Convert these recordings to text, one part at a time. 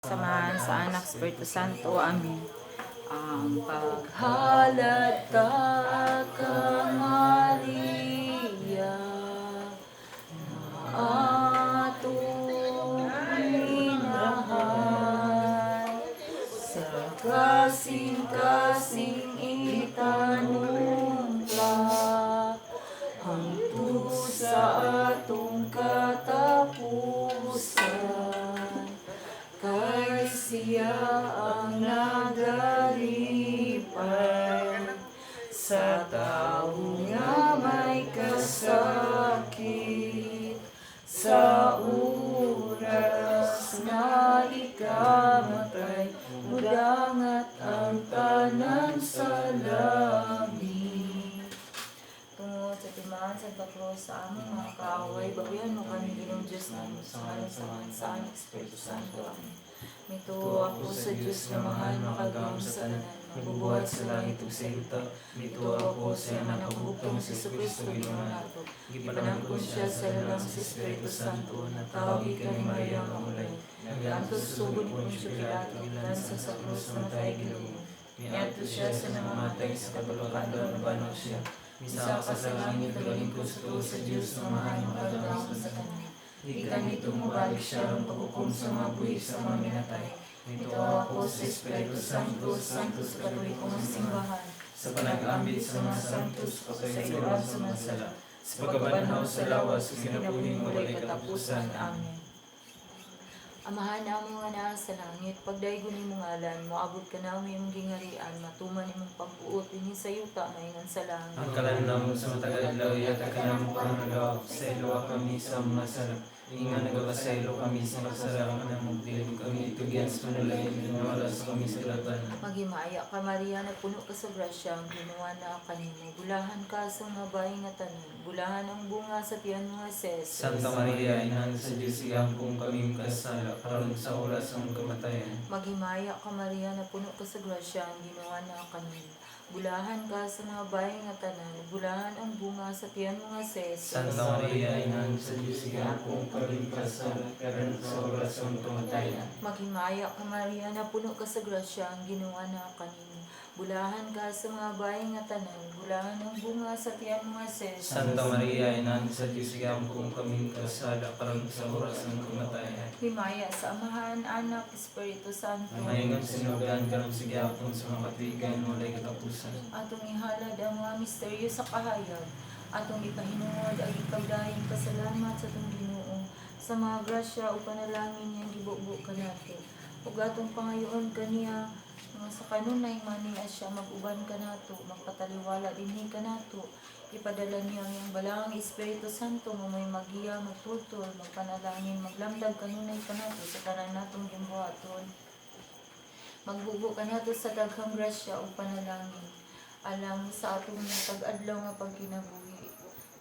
Samahan sa Anak, Espiritu Santo. Amen. Ang paghalata ka, Maria, na atong minahal, sa kasing-kasing itanumpa, hangtod sa atong katapusan. Kay siya ang nagalipay sa tao nga may kasakit, sa oras na ikamatay, mudangat ang tanan sa langit. Tungod sa timaan sa Cruz sa aming mga kaaway, bawian mo kami Ginoong Diyos namin sa ngalan sa Anak, Espiritu Santo. Amen. Mito ako sa Diyos na mahal, makagawang sa tanan, magbubuhat sa langit ug sa yuta. Mito ako sa anak nakahugtong si Jesucristo Ginoong nato. Gipanangkon siya sa lalang sa Espiritu Santo, natawag ka ni Maria Mamulay. Naglantos sugod ni Poncio Pilato, lansa sa krus na matay Ginoo. Niadto siya sa namamatay sa katulukan doon banaw siya. Misa ka sa langit nagalingkod sa tuo sa Diyos na mahal, makagawang sa tanan. Ikan ito mabalik siya ang paghukom sa mga buhi sa mga minatay. Ito ako sa Espiritu Santo, Santo sa Katolikong simbahan, sa panag-ambit sa mga santos, kasaysayan sa mga sala, sa pagkabanhaw sa lawas, sa kinabuhing walay katapusan. Amen. Amahan na mo nga naa sa langit, pagdaygon ni mong alan, moabot ka na mo imong gingarian, matuman imong pagpuot, ini sa yuta, maingan sa langit. Ang kalandaw sa matagal-adlaw, yata ka na mo kang nagawa, sa ilawa kami sa mga sarap. Inga nagabasaylo kami sa magsarang na magdilig kami itugyan sa manulay, nawalas kami sa laban. Maghimaaya ka, Maria, na puno ka sa grasya, ang ginawa na kanimo. Bulahan ka sa mga bahay nga tanan, bulahan ang bunga sa tiyan mga ses. Santa Maria, Ina sa Diyos, iangkong kami kasala, karon sa oras ng kamatayan. Maghimaaya ka, Maria, na puno ka sa grasya, ang ginawa na kanimo. Bulahan ka sa mga bahay nga tanan, bulahan ang bunga sa tiyan mga ses. Santa Maria, Ina sa Diyos, iangkong kami kasala, karon sa oras ng kamatayan. Maghimaya ka, Maria, na puno ka sa grasya, ang ginawa na kanimo. Bulahan ka sa mga bahay nga tanan, bulahan ang bunga sa tiyan mga ses. Santa Maria, Ina sa Diyos, iangkong kami kasala, karon sa oras ng kamatayan. Himaya sa Amahan, Anak, Espiritu Santo. Mayingon sinugan karon sa gyapon sa mga katigan, walay katapusan. Atong ihalad ang mga misteryo sa kahayag. Atong ipahinuod ang ipagdayeng pasalamat sa atong Ginoo sa mga grasya o panalangin niyang gibubo kanato. Ug atong pangayoon kaniya nga sa kanunay mani siya mag-uban kanato, magpataliwala dinhi kanato. Ipadala niya ang balang Espiritu Santo nga may magiya, magtultol, magpanalangin, maglamdag kanunay kanato sa tanan natong gimbuhaton. Magbubo kanato sa daghang grasya o panalangin alang sa atong pag-adlaw nga pagkinabuhi.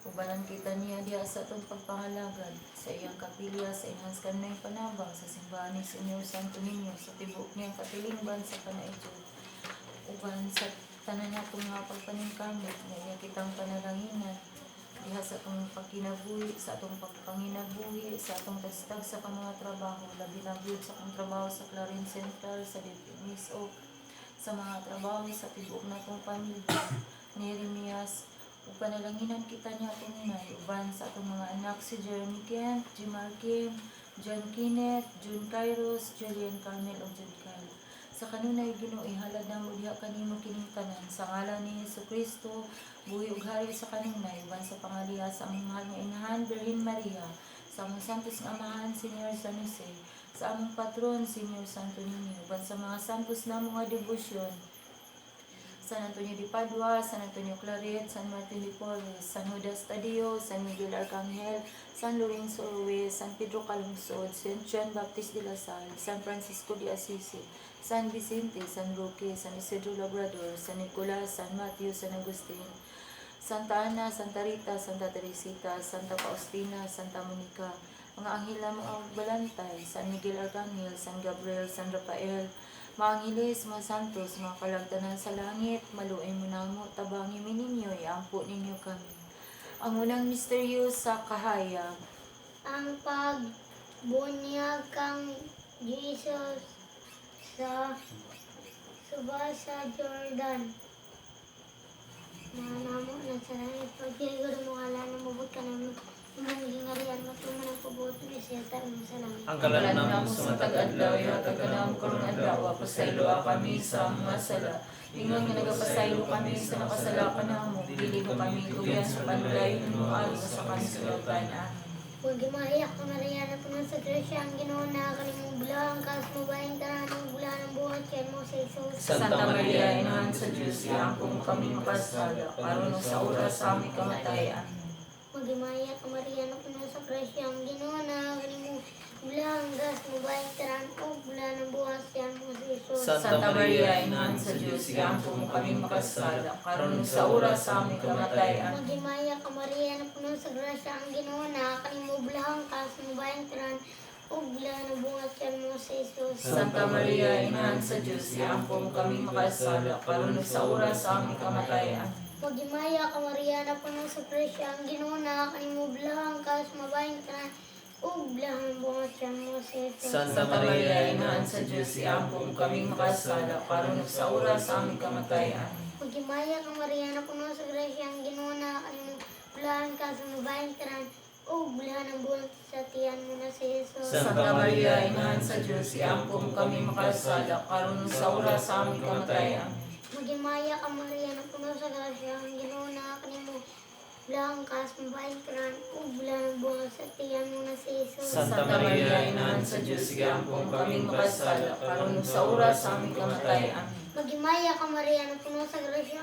Ubanan kita niya diha sa atong pagpangalagad sa iyang kapilya, sa enhance kanunay panabang sa simbahan ni Senyor Santo Niño, sa tibok niyang katilingban sa panaityo. Uban sa tanan natong mga pagpaningkamot nga iya kitang panalanginan diha sa atong pagkinabuhi, sa atong pagpanginabuhi, sa atong tagstag sa mga trabaho, labi na gyud sa akong trabaho sa Clarence Central, sa Miss Oak, sa mga trabaho sa tibok natong pamilya ni Jeremias. Ug panalanginan kita niya atong inay, uban sa atong mga anak si Jeremy Kent, Jimar Kim, John Kenneth, June Kairos, Julian Carmel ug Jude Kyle. Sa kanunay Ginoo, ihalad na mo diha kanimo kining tanan sa ngalan ni Jesucristo, buhi ug hari sa kanunay, uban sa pangaliha sa among mahal nga inahan Birhen Maria, sa among santos nga amahan Senyor San Jose, sa among patron Senyor Santo Niño, uban sa mga santos namo nga debosyon, San Antonio de Padua, San Antonio Claret, San Martin de Porres, San Judas Tadeo, San Miguel Arcangel, San Lorenzo Ruiz, San Pedro Calungsod, Saint John Baptist de la Salle, San Francisco de Assisi, San Vicente, San Roque, San Isidro Labrador, San Nicolas, San Matthew, San Agustin, Santa Ana, Santa Rita, Santa Teresita, Santa Faustina, Santa Monica, mga anghel na mga balantay, San Miguel Arcangel, San Gabriel, San Rafael, mga angeles, mga santos, mga kalagdanan sa langit, maluin mo na mo, tabangi mi ninyo, iampo ninyo kami. Ang unang misteryo sa kahayag. Ang pagbunyag kang Jesus sa suba sa Jordan. Nanamo na sa langit, pagkiguro mo kala na mabot ka namin. Imong gingarian, matuman ang pabuot mo siya tayo sa langit. Ang Kalan kalan na namo mo sa sa matag tagadlaw, adlaw, yatag ka na mo karong adlaw, pasaylo kami sa mga sala. Ingon nga nagapasaylo kami sa nakasala ka na mo, dili ko kami kuyan sa panulay, inual sa kansulatan. Amen. Huwag imahiyak ka Maria na puno sa grasya ang Ginoo na kalimong bulang kas mabayang tanan ng bulan ng buhat yan mo sa Jesus. Santa Maria, Inahan sa Diyos, iangkong kami makasala, karon sa oras sa aming kamatayan. Huwag imahiyak ka Maria na puno sa grasya ang Ginoo na kalimong bulang kas mabayang tanan o bulan ng buhat yan mo sa Jesus. Santa Maria, Inahan sa Diyos, iangkong kami makasala, karon sa oras sa aming kamatayan. Huwag imahiyak ka Maria na puno sa grasya ang Ginoo na kalimong bulang kas mabayang tanan o bulan ng buhat yan mo sa Jesus. Santa Maria, Inahan sa Diyos, iangkong kami makasala, karon sa oras sa aming kamatayan. Huwag imahiyak ka Maria na puno sa grasya ang Ginoo na kalimong bulang kas mabayang tanan o bulan ng buhat yan mo sa Jesus. Santa Maria, Inahan sa Diyos, iangkong kami makasala, karon sa oras sa aming kamatayan. Huwag imahiyak ka Maria na puno sa grasya ang Ginoo na kalimong bulang kas mabayang tanan o bulan ng buhat sa tiyan mo na sa Jesus. Santa Maria, Inahan sa Diyos, iangkong kami makasala, karon sa oras sa aming kamatayan. Magimaya ka Maria na puno sa grasya ang Ginoo na kalimong bulang kas mabayang tanan o bulan ng buhat sa tiyan mo na sa Jesus. Santa Maria, Inahan sa Diyos, iangkong kami makasala, karon sa oras sa aming kamatayan. Magimaya ka Maria na puno sa grasya.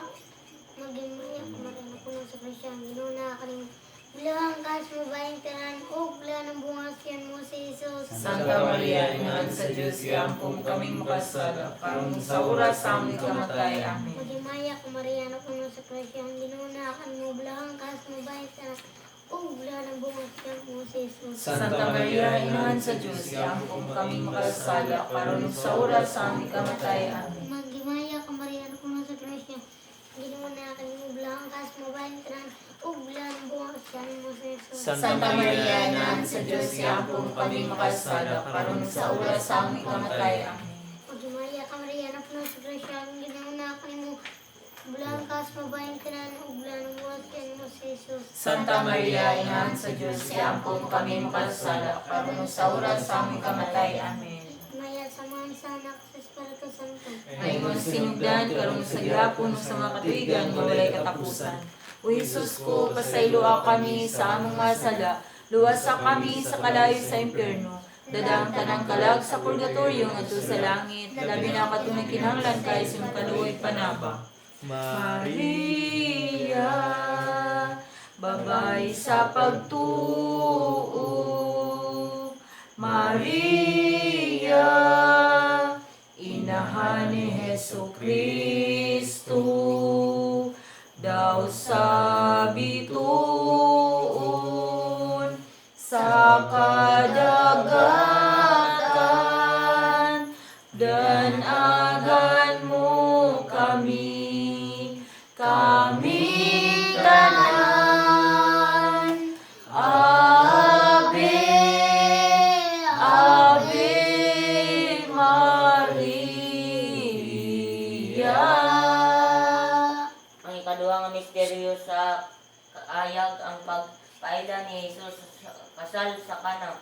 Magimaya ka Maria na puno sa grasya ang Ginoo na kalimong bulang kas mabayang tanan o bulan ng buhat yan mo sa Jesus. Santa Maria, Inahan sa Diyos, iangkong kami makasala, karon sa oras sa aming kamatayan. Magimaya ka Maria na puno sa grasya ang Ginoo na kalimong bulang kas mabayang tanan o bulan ng buhat yan mo sa Jesus. Santa Maria, Inahan sa Diyos, iangkong kami makasala, karon sa oras sa aming kamatayan. Magimaya ka Maria na puno sa grasya ang Ginoo na kalimong bulang kas mabayang tanan o bulan ng buhat yan mo sa Jesus. Santa Maria, Inahan sa Diyos, iangkong kami makasala, karon sa oras sa aming kamatayan. Magimaya ka Maria na puno sa grasya ang Ginoo na kalimong bulang kas mabayang tanan o bulan ng buhat yan mo sa Jesus. Santa Maria, Inahan sa Diyos, iangkong kami makasala, karon sa oras sa aming kamatayan. Amen. Maya sa mga sa anak sa Espiritu Santo. Ngayon sinugdan, karon sa gihapon sa mga katuigan, nga walay katapusan. O Jesus ko, pasaylo kami sa among masala, luwasa kami sa kalayo sa impyerno. Dadang tanang kalag sa purgatorio ngadto sa langit, labi na katunay kinahanglan kay sa kaluoy panaba. Maria, babay sa pagtuo. Maria, inahan ni Hesu Kristo, daw sa bituon sa kadagatan, danagan mo kami tanan. Ave, Ave Maria. Ang ikaduha nga misteryo sa kaayag ang pagpaila ni Jesus sa kasal sa kanang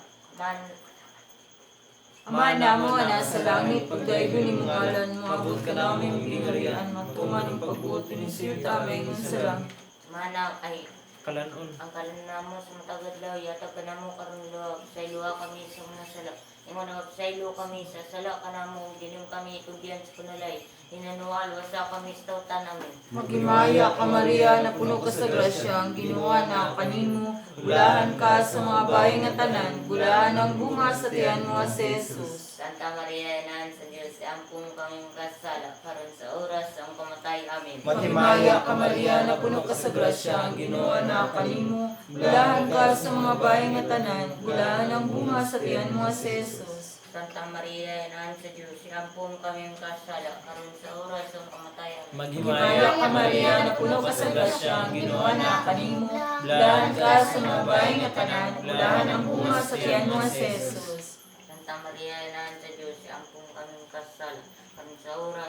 Amana mo na sa langit, pagdaigo ni mong ngalan mo, abot ka namin pinarian, matuman ang pagbuti ni Sir Tamay ng sa langit. manang ay Kalanon. ang kalan namo sa matagad law yatag ka namo karon luwa sa luwa kami sa mga sala. Ingon nga sa ilo kami sa sala kanamo dinim kami tugyan sa kunalay. Inanual wasa kami sa tawtan namin. Magimaya ka Maria, na puno ka sa grasya, ang ginawa na kanimo, gulahan ka sa mga bahay nga tanan, gulahan ang bunga sa tiyan mo si Jesus. Santa Maria, Inahan sa Diyos, ampung kaming kasala, karon sa oras ang kamatay amin. Magimaya ka Maria, na puno ka sa grasya, ang ginawa na kanimo, gulahan ka sa mga bahay nga tanan, gulahan ang bunga sa tiyan mo si Jesus. Santa Maria, Inahan sa Diyos, ampung kaming kasala, karon sa oras ang kamatay amin. Magimaya ka Maria, na puno ka sa grasya, ang ginawa na kanimo, gulahan ka sa mga bahay nga tanan, gulahan ang bunga sa tiyan mo si Jesus. Santa Maria, Inahan sa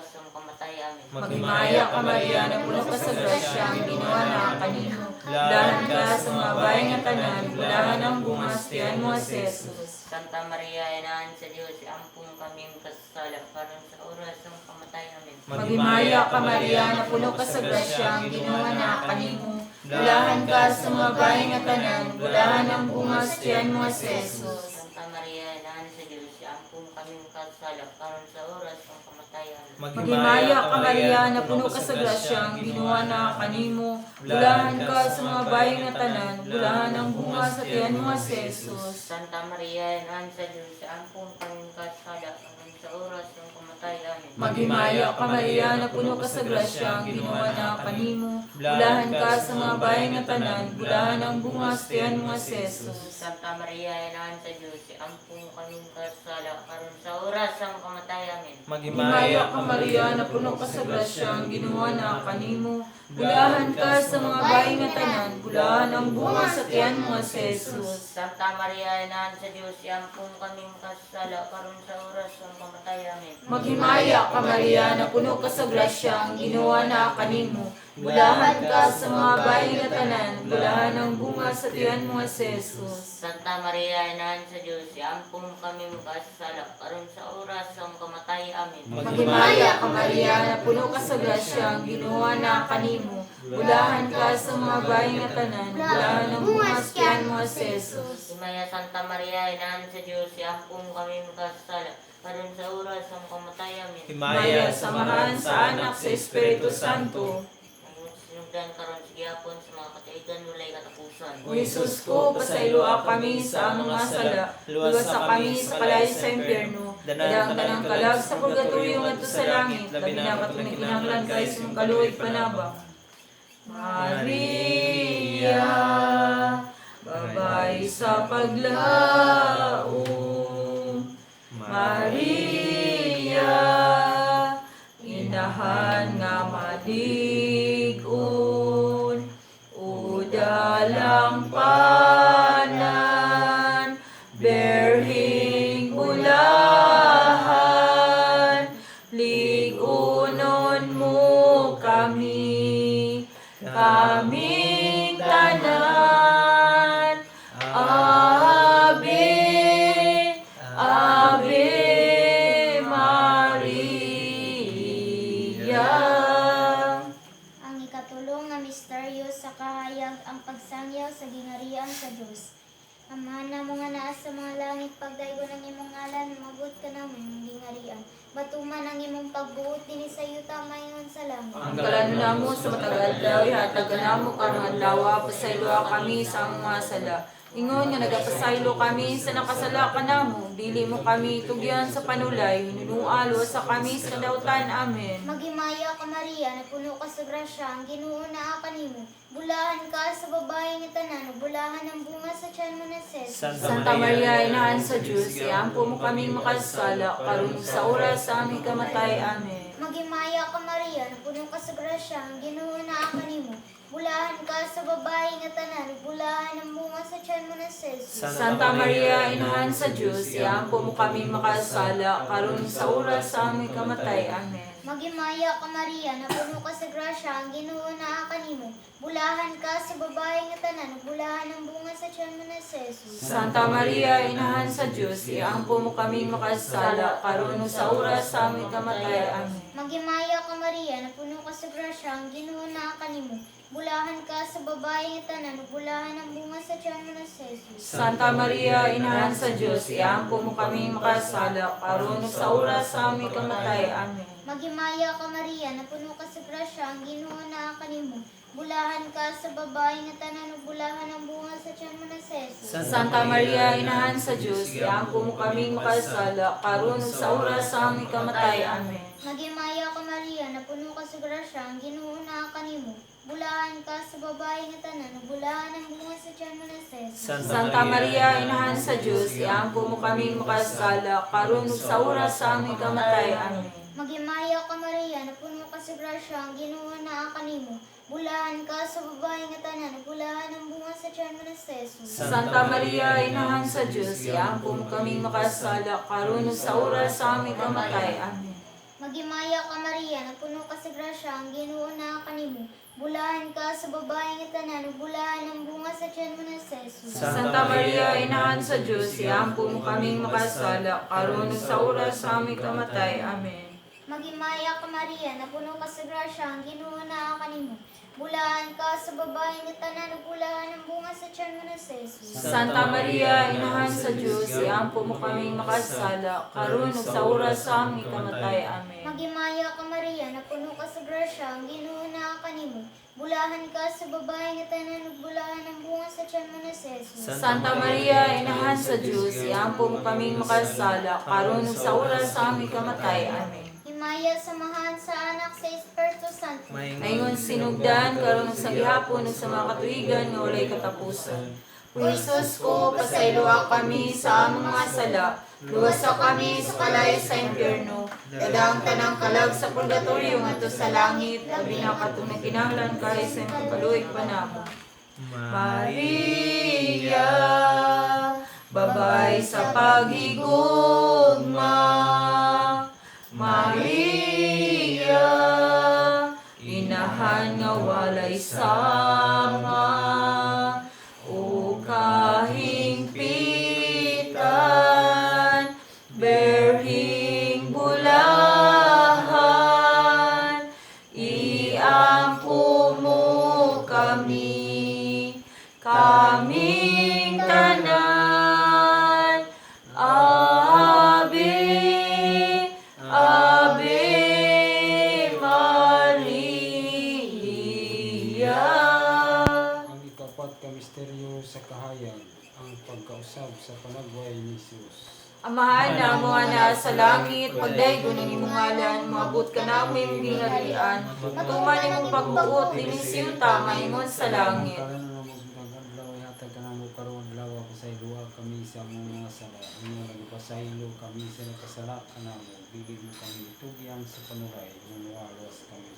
oras ng kamatay amin. Maghimaya ka Maria, na puno ka sa grasya, ang ginawa na kanino. Bulahan ka sa mga bayan nga tanan, bulahan ang bungas tiyan mo si Jesus. Santa Maria, Inaan sa Diyos, ampun kami kasala karon sa oras ng kamatay amin. Maghimaya ka Maria, na puno ka sa grasya, ang ginawa na kanino. Bulahan ka sa mga bayan nga tanan, bulahan ang bungas tiyan mo si Jesus. Santa Maria, Inaan sa Diyos, ampun kami kasala karon sa oras ng kamatay amin. Maghimaya ka Maria, na puno ka sa grasya, ang ginawa na kanimo. Bulahan ka sa mga bayan nga tanan, bulahan ang bungas tiyan mo si Jesus. Santa Maria, Inaan sa Diyos, ampun kami kasala karon sa oras ng kamatay amin. Maghimaya ka Maria, na puno ka sa grasya, ang ginawa na kanimo. Bulahan ka sa mga bayan nga tanan, bulahan ang bungas tiyan mo si Jesus. Santa Maria, Inaan sa Diyos, ampun kami kasala karon sa oras ng kamatay amin. Maghimaya ka Maria, na puno ka sa grasya, ang ginawa na kanimo. Bulahan ka sa mga bayan nga tanan, bulahan ang bungas sa tiyan mo si Jesus. Santa Maria, Inaan sa Diyos, ampun kami kasala karon sa oras ng kamatay amin. Maghimaya ka Maria, na puno ka sa grasya, ang ginawa na kanimo. Bulahan ka sa mga bayan nga tanan, bulahan ang bungas sa tiyan mo si Jesus. Santa Maria, Inaan sa Diyos, ampun kami kasala karon sa oras ng kamatay amin. Maghimaya ka Maria, na puno ka sa grasya, ang ginawa na kanimo. Bulahan ka sa mga bayan nga tanan, bulahan ang bungas tiyan mo si Jesus. Himaya Santa Maria, Inaan sa Diyos, ampun kami kasala karon sa oras ng kamatay amin. Maya, samahan sa anak sa Espiritu Santo. Sinugdan karon sa gihapon sa mga kataigan walay katapusan. O Jesus ko, pasayloa kami sa mga sala, luwasa kami sa kalayo sa impyerno, dadang tanang kalag sa purgatorio ngadto sa langit, labi na katong kinahanglan kay sa mong kaluoy panabang. Maria, babay sa paglaom. Maria, inahan nga maligon, o dalang panan, berhing bulahan, ligunon mo kami, kaming tanan, Ave, Ave Maria. Ang ikatulong nga misteryo sa kahayag ang pagsangyaw sa gingharian sa Dios. Amahan na mo nga naa sa mga langit, pagdaygon ang imong ngalan, mabot ka na mo imong gingharian. Batuman ang imong pagbuot dinhi sa yuta mayon sa langit. Ang kalan namo sa matagal daw, ihatag ka namo karong adlaw, pasayloa kami sa mga sala. Ingon nga nagapasaylo kami sa nakasala ka namo, dili mo kami tugyan sa panulay, nunualo sa kami sa kadautan. Amen. Maghimaya ka Maria, na puno ka sa grasya, ang Ginoo naa kanimo. Bulahan ka sa babae nga tanan, bulahan ang bunga sa tiyan mo na ses. Santa Maria, Inahan sa Diyos, iampo mo kaming makasala, karon sa oras sa aming kamatay. Amen. Maghimaya ka Maria, na puno ka sa grasya, ang Ginoo naa kanimo. Bulahan ka sa babae nga tanan, bulahan ang bunga sa tiyan mo na ses. Santa Maria, Inahan sa Diyos, iampo mo kaming makasala, karon sa oras sa aming kamatay. Amen. Maghimaya ka Maria, na puno ka sa grasya, ang Ginoo naa kanimo. Bulahan ka sa babae nga tanan, bulahan ang bunga sa tiyan mo na ses. Santa Maria, Inahan sa Diyos, iampo mo kaming makasala, karon sa oras sa aming kamatay. Amen. Maghimaya ka Maria, na puno ka sa grasya, ang Ginoo naa kanimo. Bulahan ka sa babae nga tanan, bulahan ang bunga sa tiyan mo na ses. Santa Maria, Inahan sa Diyos, iampo mo kaming makasala, karon sa oras sa aming kamatay. Amen. Maghimaya ka Maria, na puno ka sa grasya, ang Ginoo naa kanimo. Bulahan ka sa babae nga tanan, bulahan ang bunga sa tiyan mo na ses. Santa Maria, Inahan sa Diyos, iampo mo kaming makasala, karon sa oras sa aming kamatay. Amen. Maghimaya ka Maria, na puno ka sa grasya, ang Ginoo naa kanimo. Bulahan ka sa babae nga tanan, bulahan ang bunga sa tiyan mo na ses. Santa Maria, Inahan sa Diyos, iampo mo kaming makasala, karon sa oras sa aming kamatay. Amen. Maghimaya ka Maria, na puno ka sa grasya, ang Ginoo naa kanimo. Bulahan ka sa babae nga tanan, bulahan ang bunga sa tiyan mo na ses. Santa Maria, Inahan sa Diyos, iampo mo kaming makasala, karon sa oras sa aming kamatay. Amen. Magimaya ka Maria, na puno ka sa grasya, ang Ginoo na kanimo. Bulahan ka sa babae nga tanan, ug bulahan ang bunga sa tiyan mo na sa Jesus. Santa Maria, Inahan sa Diyos, iampo mo kaming makasala, karon ug sa oras sa aming kamatay. Amen. Magimaya ka Maria, na puno ka sa grasya, ang Ginoo na kanimo. Bulahan ka sa babae nga tanan, ug bulahan ang bunga sa tiyan mo na sa Jesus. Santa Maria, Inahan sa Diyos, iampo mo kaming makasala, karon ug sa oras sa aming kamatay. Amen. Magimaya ka Maria, na puno ka sa grasya, ang Ginoo na kanimo. Bulahan ka sa babae nga tanan, ug bulahan ang bunga sa tiyan mo na sa Jesus. Santa Maria, Inahan sa Diyos, iampo mo kaming makasala, karon ug sa oras sa aming kamatay. Amen. Himaya samahan sa anak sa Espiritu Santo. Maingon sinugdan, karon ug sa gihapon ug sa mga katuigan nga walay katapusan. O Jesus ko, pasayloa kami sa among mga sala, luwasa kami sa kalay sa impyerno, dadang tanang kalag sa purgatorio ngadto sa langit, labi na katong nagkinahanglan kay sa imong kaluoy panahon. Maria, babay sa paghigugma. Maria, inahan nga walay sama. O kahingpitan, berhing bulahan, iampo mo kami, kaming tanan. Ave, Ave Maria. Ang ikapat ka misteryo sa kahayag, ang pagkausab sa panagway ni Jesus. Amahan na mga naa sa langit, pagdaygon ng imong ngalan, maabot ka na mo imong gingharian. Matuman imong pagbuot, dinisiyuta, maingon sa langit. Karon na magdagaglaw hatag ka na mo karon adlaw ko sa duha kami sa among mga sala. Inyo nagpasaylo kami sa nakasala kanamo. Bibig mo kami tugyang sa panuray, nanuwalos kami.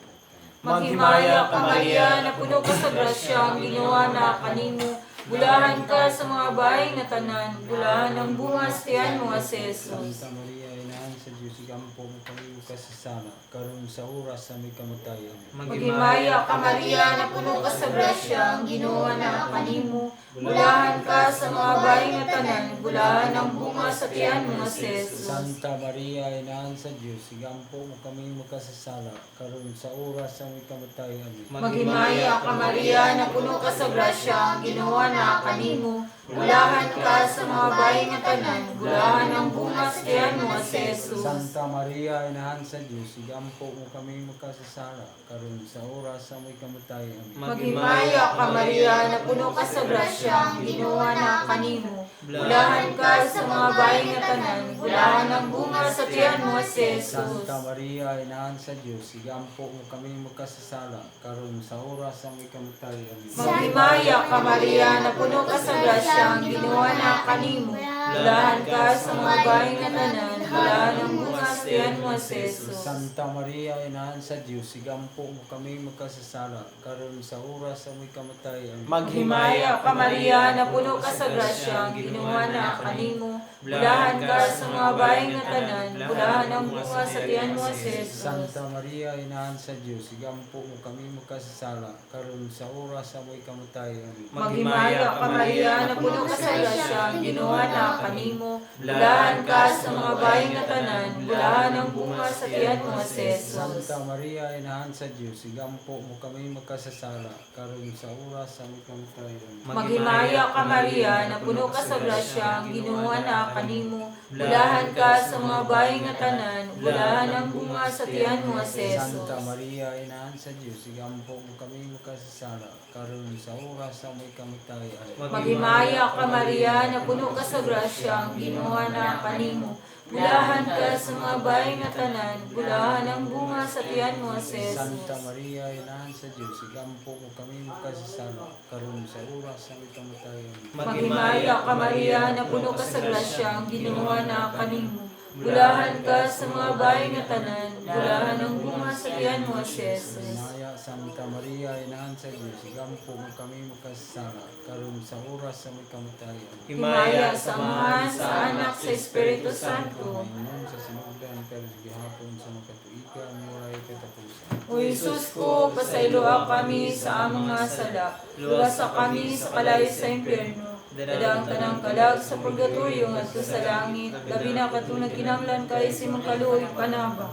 Maghimaya ka Maria, na puno ka sa grasya, ang ginawa na kanimo. Bulahan ka sa mga bahay na tanan, bulahan ang bunga sa tiyan mo si Jesus. Santa Maria, inahan sa Diyos, igampo mo kami kasasala, karon sa oras sa may kamatayan. Maghimaya ka Maria, na puno ka sa grasya, ang ginawa na kanimo. Bulahan ka sa mga bahay na tanan, bulahan ang bunga sa tiyan mo si Jesus. Santa Maria, inahan sa Diyos, igampo mo kami makasasala, karon sa oras sa may kamatayan. Maghimaya ka Maria, na puno ka sa grasya, ang ginawa na kanimo. Bulahan ka sa mga bahay na tanan, bulahan ang bunga sa tiyan mo si Jesus. Santa Maria, inahan sa Diyos, igampo mo kami makasasala, karon sa oras sa may kamatayan. Maghimaya ka Maria, na puno ka sa grasya, ang ginawa na kanimo. Bulahan ka sa mga bahay na tanan, bulahan ang bunga sa tiyan mo si Jesus. Santa Maria, inahan sa Diyos, igampo mo kami makasasala, karon sa oras sa may kamatayan. Maghimaya ka Maria, na puno ka sa grasya, ang ginawa na kanimo. Bulahan ka sa mga bahay na tanan, bulahan ang bunga sa tiyan mo si Jesus. Santa Maria, inahan sa Diyos, igampo mo kami makasasala, karon sa oras sa may kamatayan. Maghimaya ka Maria, na puno ka sa grasya, ang ginawa na kanimo. Bulahan ka sa mga bahay na tanan, bulahan ang bunga sa tiyan mo si Jesus. Santa Maria, inahan sa Diyos, igampo mo kami makasasala, karon sa oras sa may kamatayan. Maghimaya ka Maria, na puno ka sa grasya, ang ginawa na kanimo. Bulahan ka sa mga bahay na tanan, bulahan ang bunga sa tiyan mo si Jesus. Santa Maria, inahan sa Diyos, igampo mo kami makasasala, karon sa oras sa may kamatayan. Maghimaya ka Maria, na puno ka sa grasya, ang ginawa na kanimo. Bulahan ka sa mga bahay na tanan, bulahan ang bunga sa tiyan mo si Jesus. Santa Maria, inahan sa Diyos, igampo mo kami makasasala, karon sa oras sa may kamatayan. Maghimaya ka Maria, na puno ka sa grasya, ang ginawa na kanimo. Bulahan ka sa mga bahay na tanan, bulahan ang bunga sa tiyan mo si Santa Jesus. Maria, inahan sa Diyos, igampo mo kami makasasala, karon sa oras sa may kamatayan. Maghimaya ka Maria, na puno ka sa grasya, ang ginawa na kanimo. Bulahan ka sa mga bahay na tanan, bulahan ng bunga sa tiyan mo si Jesus. Maya Santa Maria, Inahan sa Diyos, igampo mo kami makasala, karon sa oras sa may kamatayan. Himaya sa Amahan, sa Anak, sa Espiritu Santo. Mayroon sa sinugdan, pero sa gihapon sa makatuigan, muray katapusan. O Jesus ko, pasayloa kami sa among mga sala, luwasa kami sa kalayo sa impyerno, dadang tanang kalag sa purgatorio ngadto sa langit, labi na katunag kinahanglan kay si mangkaluoy panaba.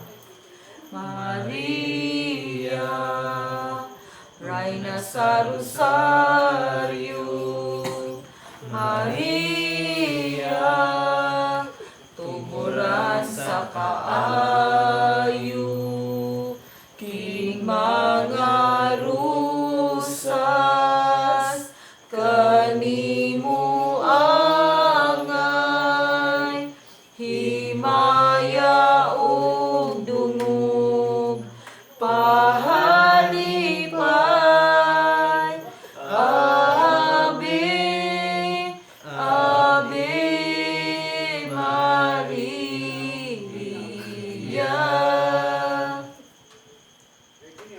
Maria, Reyna sa Rosario, Maria, tuburan sa kaayo, king mga rusas, kanimo angay, himaya ug dungog, pahalipay, Ave, Ave Maria.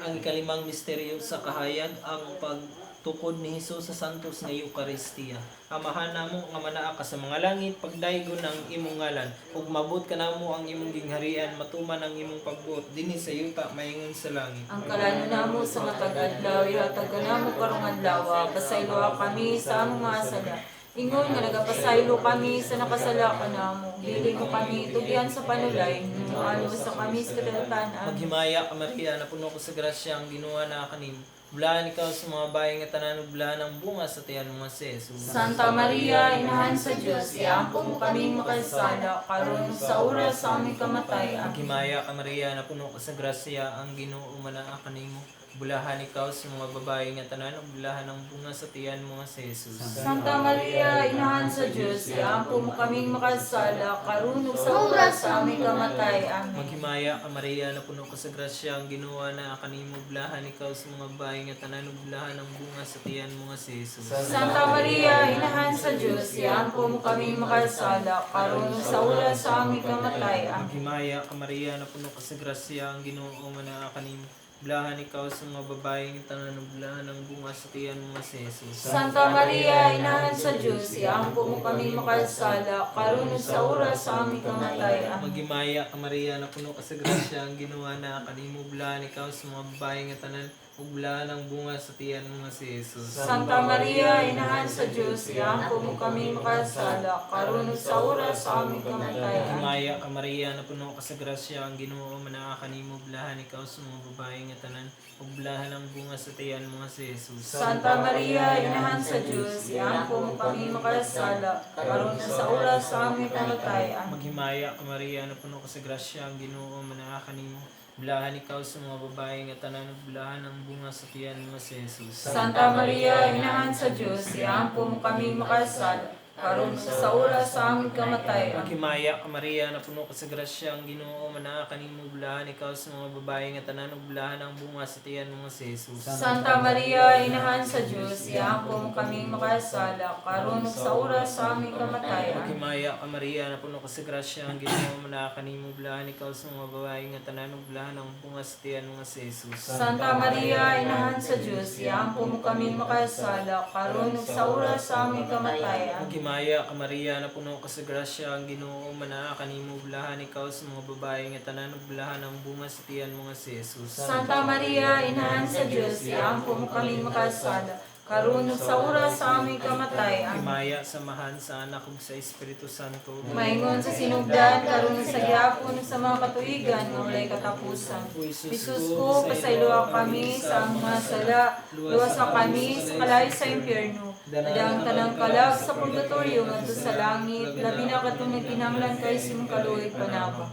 Ang ikalimang misteryo sa kahayag, ang pagtukod ni Hesus sa santos nga Eucharistia. Amahan namo nga manaa ka sa mga langit, pagdaygon ang imong ngalan, ug mabot ka namo ang imong gingharian, matuman ang imong pagbuot dinhi sa yuta mayngon sa langit. Ang kalano namo sa matag adlaw, ihatag ka namo karong adlaw, pasayloa kami sa among mga sala. Ingon nga nagapasaylo kami sa nakasala ka namo. Dili mo kami tugyan sa panulay, nualo sa kami sa kadalatan. Maghimaya ka Maria, na puno ko sa grasya, ang Ginoo na kanim. Bulahan ikaw sa mga bayi nga tanan, ug bulahan ang bunga sa tiyan mo nga si Jesus. Santa Maria, Inahan sa Diyos, iampo mo kaming makasala, karon sa oras sa aming kamatayan. Maghimaya ka Maria, na puno ka sa grasya, ang Ginoo manaa kanimo. Bulahan ikaw sa mga babae nga tanan, ug bulahan ang bunga sa tiyan mo nga si Jesus. Santa Maria, Inahan sa Diyos, iampo mo kaming makasala, karon sa oras sa aming kamatayan. Maghimaya ka Maria, na puno ka sa grasya, ang Ginoo na kanimo. Bulahan ikaw sa mga babae nga tanan, ug bulahan ang bunga sa tiyan mo nga si Jesus. Santa Maria, Inahan sa Diyos, iampo mo kaming makasala, karon sa oras sa aming kamatayan. Maghimaya ka Maria, na puno ka sa grasya, ang Ginoo manaa kanimo. Bulahan ikaw sa mga babae nga tanan, ug bulahan ang bunga sa tiyan mo nga si Jesus. Santa Maria, Inahan sa Diyos, iampo mo kaming makasala, karon sa oras sa aming kamatayan. Maghimaya ka Maria, na puno ka sa grasya, ang Ginoo na kanimo. Bulahan ikaw sa mga babae nga tanan, ug bulahan ang bunga sa tiyan mo nga si Jesus. Santa Maria, Inahan sa Diyos, iampo mo kaming makasala, karon sa oras sa aming kamatayan. Maghimaya ka Maria, na puno ka sa grasya, ang Ginoo manaa kanimo. Bulahan ikaw sa mga babae nga tanan, ug bulahan ang bunga sa tiyan mo nga si Jesus. Santa Maria, Inahan sa Diyos, iampo mo kaming makasala, karon sa oras sa aming kamatayan. Maghimaya ka Maria, na puno ka sa grasya, ang Ginoo manaa kanimo. Bulahan ikaw sa mga babae nga tanan, ug bulahan ang bunga sa tiyan mo nga si Jesus. Santa Maria, Inahan sa Diyos, iampo mo kaming makasala, karon sa oras sa aming kamatayan. Maghimaya ka Maria, na puno ka sa grasya, ang Ginoo manaa kanimo. Bulahan ikaw sa mga babae nga tanan, ug bulahan ang bunga sa tiyan mo nga si Jesus. Santa Maria, Inahan sa Diyos, iampo mo kaming makasala, karon sa oras sa aming kamatayan. Maghimaya ka Maria, na puno ka sa grasya, ang Ginoo manaa kanimo. Bulahan ikaw sa mga babae nga tanan, ug bulahan ang bunga sa tiyan mo nga si Jesus. Santa Maria, Inahan sa Diyos, iampo mo kaming makasala, karon sa oras sa aming kamatayan. Maghimaya ka Maria, na puno ka sa grasya, ang Ginoo manaa kanimo. Bulahan ikaw sa mga babae nga tanan, ug bulahan ang bunga sa tiyan mo nga si Jesus. Santa Maria, Inahan sa Diyos, iampo mo kaming makasala, karon sa oras sa aming kamatayan. Himaya samahan sa Anak ug sa Espiritu Santo. Maingon sa sinugdan, karon sa gihapon sa mga katuigan, nga walay katapusan. Jesus ko, pasayloa kami sa among mga sala, luwasa kami sa kalayo sa impyerno. Dadang tanang kalag sa purgatorio ngadto sa langit, labi na katong nagkinahanglan kay si mangkaluoy panaba.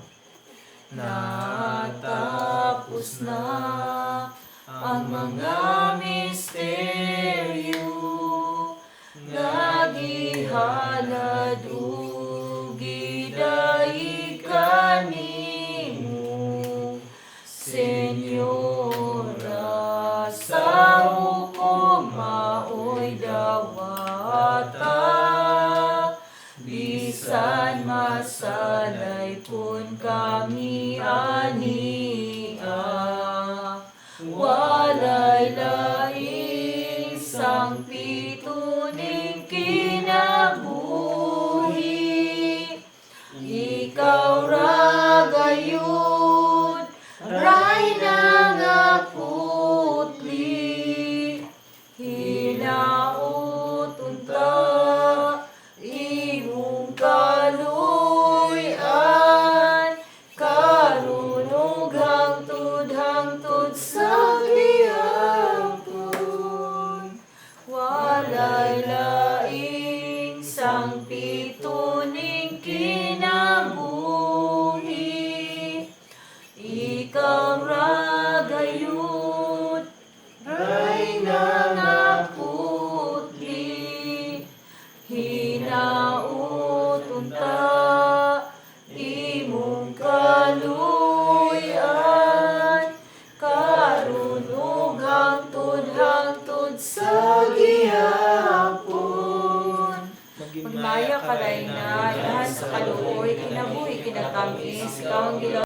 Natapos na ang mga misteryo, nagihalad ug gidayeg kanimo, Senyora, sa hukom maoy dawata, bisan masalay pun kami ani